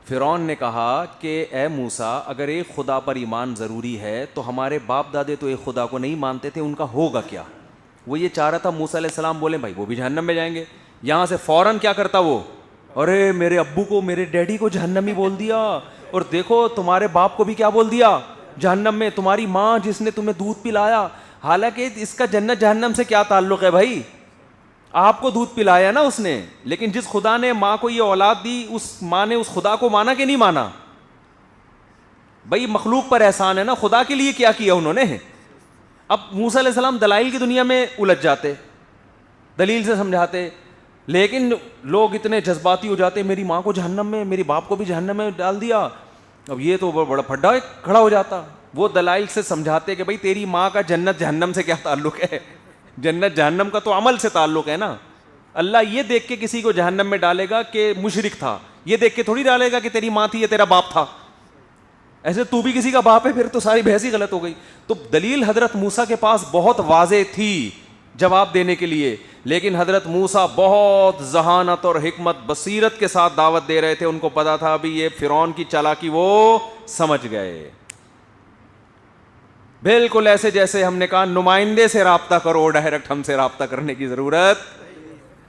فرعون نے کہا کہ اے موسیٰ اگر ایک خدا پر ایمان ضروری ہے تو ہمارے باپ دادے تو ایک خدا کو نہیں مانتے تھے, ان کا ہوگا کیا؟ وہ یہ چاہ رہا تھا موسیٰ علیہ السلام بولے بھائی وہ بھی جہنم میں جائیں گے. یہاں سے فوراً کیا کرتا وہ, ارے میرے ابو کو, میرے ڈیڈی کو جہنمی بول دیا, اور دیکھو تمہارے باپ کو بھی کیا بول دیا جہنم میں, تمہاری ماں جس نے تمہیں دودھ پلایا. حالانکہ اس کا جنت جہنم سے کیا تعلق ہے بھائی, آپ کو دودھ پلایا نا اس نے, لیکن جس خدا نے ماں کو یہ اولاد دی اس ماں نے اس خدا کو مانا کہ نہیں مانا؟ بھائی مخلوق پر احسان ہے نا, خدا کے لیے کیا کیا انہوں نے. اب موسیٰ علیہ السلام دلائل کی دنیا میں الجھ جاتے, دلیل سے سمجھاتے, لیکن لوگ اتنے جذباتی ہو جاتے, میری ماں کو جہنم میں, میری باپ کو بھی جہنم میں ڈال دیا. اب یہ تو بڑا پھڈا کھڑا ہو جاتا. وہ دلائل سے سمجھاتے کہ بھائی تیری ماں کا جنت جہنم سے کیا تعلق ہے, جنت جہنم کا تو عمل سے تعلق ہے نا. اللہ یہ دیکھ کے کسی کو جہنم میں ڈالے گا کہ مشرک تھا, یہ دیکھ کے تھوڑی ڈالے گا کہ تیری ماں تھی یا تیرا باپ تھا. ایسے تو بھی کسی کا باپ ہے, پھر تو ساری بحث ہی غلط ہو گئی. تو دلیل حضرت موسیٰ کے پاس بہت واضح تھی جواب دینے کے لیے, لیکن حضرت موسیٰ بہت ذہانت اور حکمت بصیرت کے ساتھ دعوت دے رہے تھے. ان کو پتا تھا ابھی یہ فرعون کی چالاکی وہ سمجھ گئے. بالکل ایسے جیسے ہم نے کہا نمائندے سے رابطہ کرو, ڈائریکٹ ہم سے رابطہ کرنے کی ضرورت,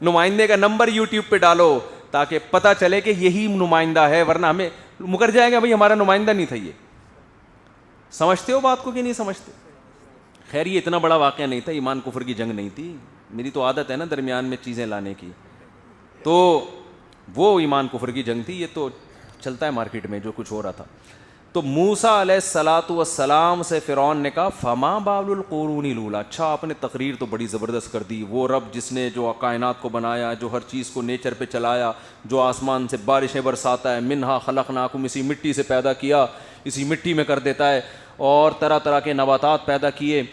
نمائندے کا نمبر یوٹیوب پہ ڈالو تاکہ پتہ چلے کہ یہی نمائندہ ہے, ورنہ ہمیں مکر جائے گا بھائی ہمارا نمائندہ نہیں تھا یہ. سمجھتے ہو بات کو کہ نہیں سمجھتے؟ خیر یہ اتنا بڑا واقعہ نہیں تھا, ایمان کفر کی جنگ نہیں تھی. میری تو عادت ہے نا درمیان میں چیزیں لانے کی, تو وہ ایمان کفر کی جنگ تھی. یہ تو چلتا ہے مارکیٹ میں جو کچھ ہو رہا تھا. تو موسیٰ علیہ السلام سے فرعون نے کہا فما بال القرون الاولی, اچھا آپ نے تقریر تو بڑی زبردست کر دی. وہ رب جس نے جو کائنات کو بنایا, جو ہر چیز کو نیچر پہ چلایا, جو آسمان سے بارشیں برساتا ہے, منہا خلقناکم, اسی مٹی سے پیدا کیا, اسی مٹی میں کر دیتا ہے, اور طرح طرح کے نباتات پیدا کیے.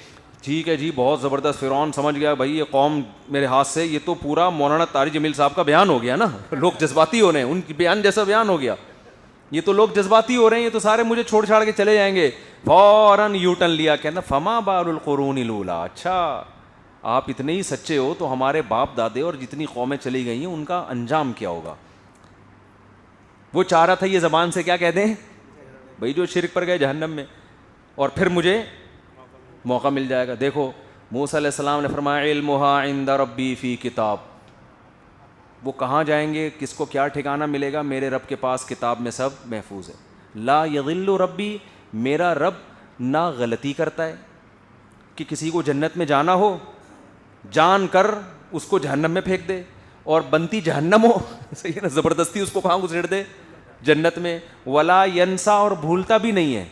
ٹھیک ہے جی, بہت زبردست. فرعون سمجھ گیا بھائی یہ قوم میرے ہاتھ سے, یہ تو پورا مولانا طارق جمیل صاحب کا بیان ہو گیا نا, لوگ جذباتی ہو رہے ہیں, ان کی بیان جیسا بیان ہو گیا, یہ تو لوگ جذباتی ہو رہے ہیں, یہ تو سارے مجھے چھوڑ چھاڑ کے چلے جائیں گے. فوراً یوٹن لیا, کہنا فما بال القرون الاولی, اچھا آپ اتنے ہی سچے ہو تو ہمارے باپ دادے اور جتنی قومیں چلی گئی ہیں ان کا انجام کیا ہوگا. وہ چاہ رہا تھا یہ زبان سے کیا کہہ دیں بھائی جو شرک پر گئے جہنم میں, اور پھر مجھے موقع مل جائے گا. دیکھو موسیٰ علیہ السلام نے فرمایا علمھا عند ربی فی کتاب, وہ کہاں جائیں گے, کس کو کیا ٹھکانہ ملے گا, میرے رب کے پاس کتاب میں سب محفوظ ہے. لا یضل ربی, میرا رب نہ غلطی کرتا ہے کہ کسی کو جنت میں جانا ہو جان کر اس کو جہنم میں پھینک دے, اور بنتی جہنم ہو صحیح ہے نا, زبردستی اس کو کہاں گھسیٹ دے جنت میں. ولا ینسا, اور بھولتا بھی نہیں ہے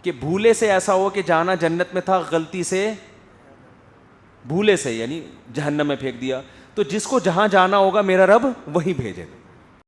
کہ بھولے سے ایسا ہو کہ جانا جنت میں تھا, غلطی سے بھولے سے یعنی جہنم میں پھینک دیا. تو جس کو جہاں جانا ہوگا میرا رب وہیں بھیجے گا.